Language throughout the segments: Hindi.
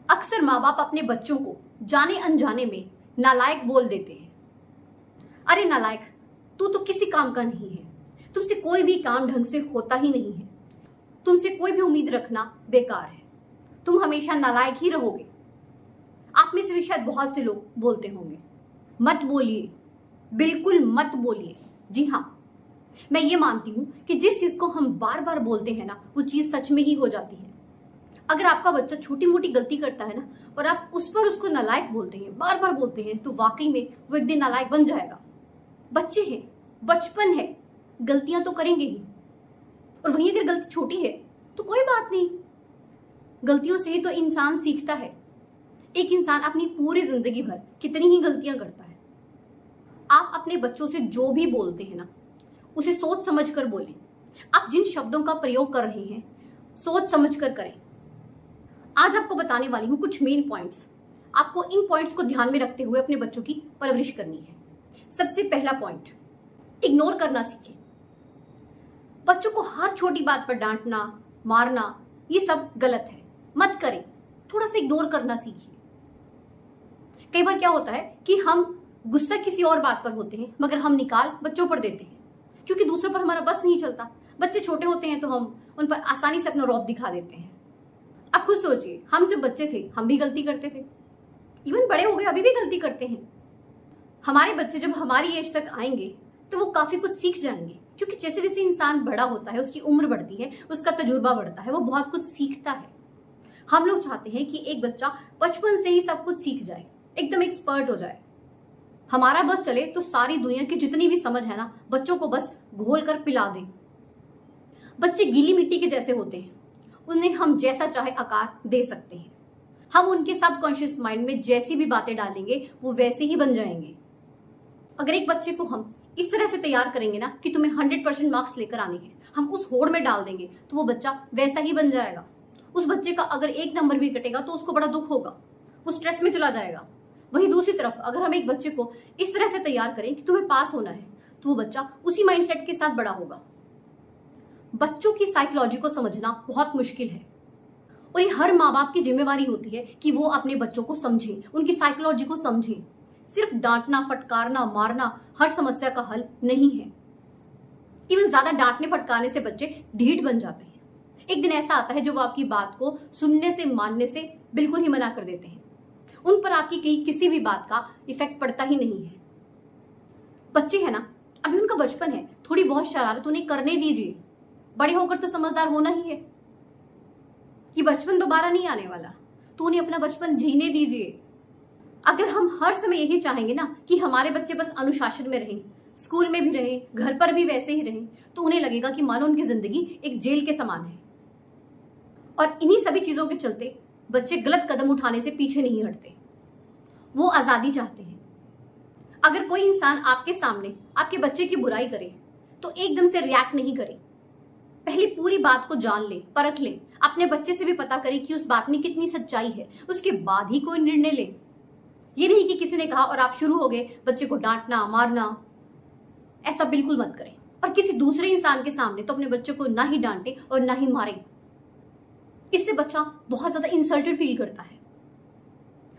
अक्सर माँ बाप अपने बच्चों को जाने अनजाने में नालायक बोल देते हैं। अरे नालायक, तू तो किसी काम का नहीं है, तुमसे कोई भी काम ढंग से होता ही नहीं है, तुमसे कोई भी उम्मीद रखना बेकार है, तुम हमेशा नालायक ही रहोगे। आप में से भी शायद बहुत से लोग बोलते होंगे। मत बोलिए, बिल्कुल मत बोलिए। जी हाँ, मैं ये मानती हूं कि जिस चीज को हम बार बार बोलते हैं ना, वो चीज सच में ही हो जाती है। अगर आपका बच्चा छोटी मोटी गलती करता है ना, और आप उस पर उसको नालायक बोलते हैं, बार बार बोलते हैं, तो वाकई में वो एक दिन नालायक बन जाएगा। बच्चे हैं, बचपन है, गलतियां तो करेंगे ही। और वहीं अगर गलती छोटी है तो कोई बात नहीं, गलतियों से ही तो इंसान सीखता है। एक इंसान अपनी पूरी जिंदगी भर कितनी ही गलतियां करता है। आप अपने बच्चों से जो भी बोलते हैं ना, उसे सोच समझ कर बोलें। आप जिन शब्दों का प्रयोग कर रहे हैं, सोच समझ कर करें। आज आपको बताने वाली हूं कुछ मेन पॉइंट्स। आपको इन पॉइंट्स को ध्यान में रखते हुए अपने बच्चों की परवरिश करनी है। सबसे पहला पॉइंट, इग्नोर करना सीखें। बच्चों को हर छोटी बात पर डांटना, मारना, ये सब गलत है, मत करें। थोड़ा सा इग्नोर करना सीखिए। कई बार क्या होता है कि हम गुस्सा किसी और बात पर होते हैं, मगर हम निकाल बच्चों पर देते हैं, क्योंकि दूसरों पर हमारा बस नहीं चलता। बच्चे छोटे होते हैं तो हम उन पर आसानी से अपना रौब दिखा देते हैं। अब खुद सोचिए, हम जब बच्चे थे हम भी गलती करते थे, इवन बड़े हो गए अभी भी गलती करते हैं। हमारे बच्चे जब हमारी एज तक आएंगे तो वो काफी कुछ सीख जाएंगे, क्योंकि जैसे जैसे इंसान बड़ा होता है, उसकी उम्र बढ़ती है, उसका तजुर्बा बढ़ता है, वो बहुत कुछ सीखता है। हम लोग चाहते हैं कि एक बच्चा बचपन से ही सब कुछ सीख जाए, एकदम एक्सपर्ट हो जाए। हमारा बस चले तो सारी दुनिया की जितनी भी समझ है ना, बच्चों को बस घोल कर पिला दें। बच्चे गीली मिट्टी के जैसे होते हैं, उन्हें हम जैसा चाहे आकार दे सकते हैं। हम उनके सबकॉन्शियस माइंड में जैसी भी बातें डालेंगे वो वैसे ही बन जाएंगे। अगर एक बच्चे को हम इस तरह से तैयार करेंगे ना कि तुम्हें 100% मार्क्स लेकर आने हैं, हम उस होड़ में डाल देंगे तो वो बच्चा वैसा ही बन जाएगा। उस बच्चे का अगर एक नंबर भी कटेगा तो उसको बड़ा दुख होगा, वो स्ट्रेस में चला जाएगा। वहीं दूसरी तरफ अगर हम एक बच्चे को इस तरह से तैयार करें कि तुम्हें पास होना है, तो वो बच्चा उसी माइंडसेट के साथ बड़ा होगा। बच्चों की साइकोलॉजी को समझना बहुत मुश्किल है, और ये हर माँ बाप की जिम्मेवारी होती है कि वो अपने बच्चों को समझें, उनकी साइकोलॉजी को समझें। सिर्फ डांटना, फटकारना, मारना हर समस्या का हल नहीं है। इवन ज्यादा डांटने फटकारने से बच्चे ढीठ बन जाते हैं। एक दिन ऐसा आता है जो वो आपकी बात को सुनने से, मानने से बिल्कुल ही मना कर देते हैं। उन पर आपकी कहीं किसी भी बात का इफेक्ट पड़ता ही नहीं है। बच्चे हैं ना, अभी उनका बचपन है, थोड़ी बहुत शरारत उन्हें करने दीजिए। बड़े होकर तो समझदार होना ही है। कि बचपन दोबारा नहीं आने वाला, तो उन्हें अपना बचपन जीने दीजिए। अगर हम हर समय यही चाहेंगे ना कि हमारे बच्चे बस अनुशासन में रहें, स्कूल में भी रहें, घर पर भी वैसे ही रहें, तो उन्हें लगेगा कि मानो उनकी जिंदगी एक जेल के समान है। और इन्हीं सभी चीजों के चलते बच्चे गलत कदम उठाने से पीछे नहीं हटते। वो आजादी चाहते हैं। अगर कोई इंसान आपके सामने आपके बच्चे की बुराई करे तो एकदम से रिएक्ट नहीं करें। पहले पूरी बात को जान ले, परख ले, अपने बच्चे से भी पता करें कि उस बात में कितनी सच्चाई है, उसके बाद ही कोई निर्णय ले। ये नहीं कि किसी ने कहा और आप शुरू हो गए बच्चे को डांटना, मारना। ऐसा बिल्कुल मत करें। और किसी दूसरे इंसान के सामने तो अपने बच्चे को ना ही डांटे और ना ही मारे। इससे बच्चा बहुत ज्यादा इंसल्टेड फील करता है।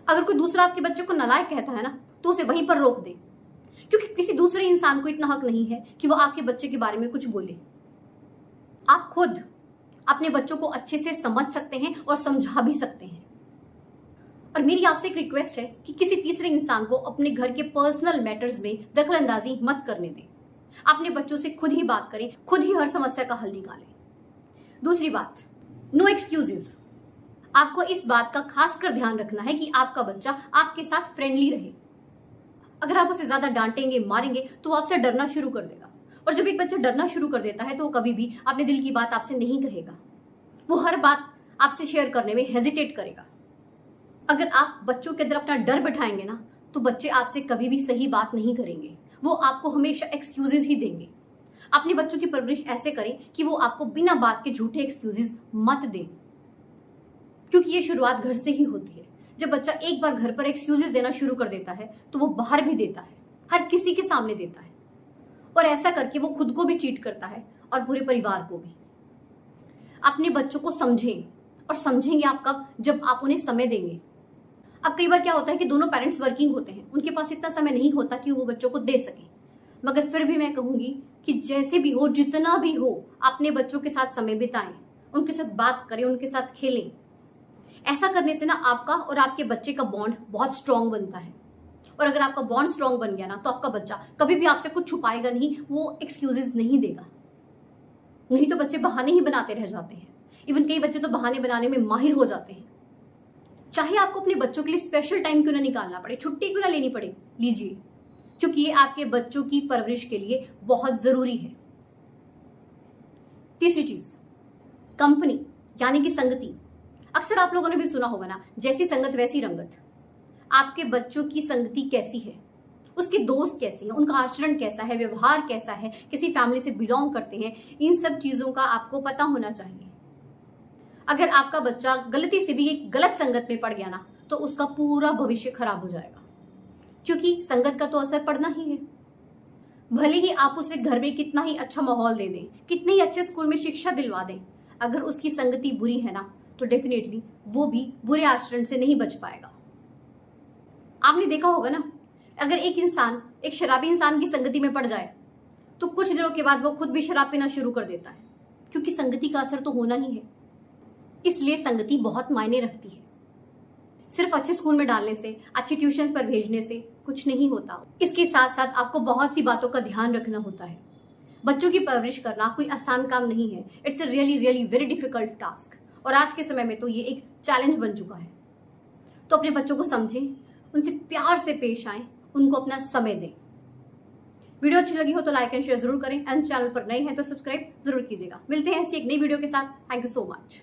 अगर कोई दूसरा आपके बच्चे को नालायक कहता है ना, तो उसे वहीं पर रोक दे, क्योंकि किसी दूसरे इंसान को इतना हक नहीं है कि वो आपके बच्चे के बारे में कुछ बोले। आप खुद अपने बच्चों को अच्छे से समझ सकते हैं और समझा भी सकते हैं। और मेरी आपसे एक रिक्वेस्ट है कि किसी तीसरे इंसान को अपने घर के पर्सनल मैटर्स में दखल अंदाजी मत करने दें। अपने बच्चों से खुद ही बात करें, खुद ही हर समस्या का हल निकालें। दूसरी बात, नो एक्सक्यूजेस। आपको इस बात का खास कर ध्यान रखना है कि आपका बच्चा आपके साथ फ्रेंडली रहे। अगर आप उसे ज्यादा डांटेंगे, मारेंगे, तो वो आपसे डरना शुरू कर देगा। और जब एक बच्चा डरना शुरू कर देता है तो वो कभी भी अपने दिल की बात आपसे नहीं कहेगा। वो हर बात आपसे शेयर करने में हेजिटेट करेगा। अगर आप बच्चों के अंदर अपना डर बिठाएंगे ना, तो बच्चे आपसे कभी भी सही बात नहीं करेंगे। वो आपको हमेशा एक्सक्यूजेस ही देंगे। अपने बच्चों की परवरिश ऐसे करें कि वो आपको बिना बात के झूठे एक्सक्यूजेस मत दें, क्योंकि ये शुरुआत घर से ही होती है। जब बच्चा एक बार घर पर एक्सक्यूजेस देना शुरू कर देता है तो वो बाहर भी देता है, हर किसी के सामने देता है, और ऐसा करके वो खुद को भी चीट करता है और पूरे परिवार को भी। अपने बच्चों को समझें, और समझेंगे आप कब, जब आप उन्हें समय देंगे। अब कई बार क्या होता है कि दोनों पेरेंट्स वर्किंग होते हैं, उनके पास इतना समय नहीं होता कि वो बच्चों को दे सके। मगर फिर भी मैं कहूंगी कि जैसे भी हो, जितना भी हो, अपने बच्चों के साथ समय बिताएं, उनके साथ बात करें, उनके साथ खेलें। ऐसा करने से ना आपका और आपके बच्चे का बॉन्ड बहुत स्ट्रांग बनता है। और अगर आपका बॉन्ड स्ट्रांग बन गया ना, तो आपका बच्चा कभी भी आपसे कुछ छुपाएगा नहीं, वो एक्सक्यूजेस नहीं देगा। नहीं तो बच्चे बहाने ही बनाते रह जाते हैं। इवन कई बच्चे तो बहाने बनाने में माहिर हो जाते हैं। चाहे आपको अपने बच्चों के लिए स्पेशल टाइम क्यों ना निकालना पड़े, छुट्टी क्यों ना लेनी पड़े, लीजिए, क्योंकि ये आपके बच्चों की परवरिश के लिए बहुत जरूरी है। तीसरी चीज, कंपनी यानी कि संगति। अक्सर आप लोगों ने भी सुना होगा ना, जैसी संगत वैसी रंगत। आपके बच्चों की संगति कैसी है, उसके दोस्त कैसे हैं, उनका आचरण कैसा है, व्यवहार कैसा है, किसी फैमिली से बिलोंग करते हैं, इन सब चीजों का आपको पता होना चाहिए। अगर आपका बच्चा गलती से भी एक गलत संगत में पड़ गया ना, तो उसका पूरा भविष्य खराब हो जाएगा, क्योंकि संगत का तो असर पड़ना ही है। भले ही आप उसे घर में कितना ही अच्छा माहौल दे दें, कितने ही अच्छे स्कूल में शिक्षा दिलवा दें, अगर उसकी संगति बुरी है ना, तो डेफिनेटली वो भी बुरे आचरण से नहीं बच पाएगा। आपने देखा होगा ना, अगर एक इंसान एक शराबी इंसान की संगति में पड़ जाए, तो कुछ दिनों के बाद वो खुद भी शराब पीना शुरू कर देता है, क्योंकि संगति का असर तो होना ही है। इसलिए संगति बहुत मायने रखती है। सिर्फ अच्छे स्कूल में डालने से, अच्छी ट्यूशन पर भेजने से कुछ नहीं होता। इसके साथ साथ आपको बहुत सी बातों का ध्यान रखना होता है। बच्चों की परवरिश करना कोई आसान काम नहीं है। It's a really really very difficult task, और आज के समय में तो ये एक चैलेंज बन चुका है। तो अपने बच्चों को समझें, उनसे प्यार से पेश आएं, उनको अपना समय दें। वीडियो अच्छी लगी हो तो लाइक एंड शेयर जरूर करें, एंड चैनल पर नए हैं तो सब्सक्राइब जरूर कीजिएगा। मिलते हैं ऐसी एक नई वीडियो के साथ। Thank you so much.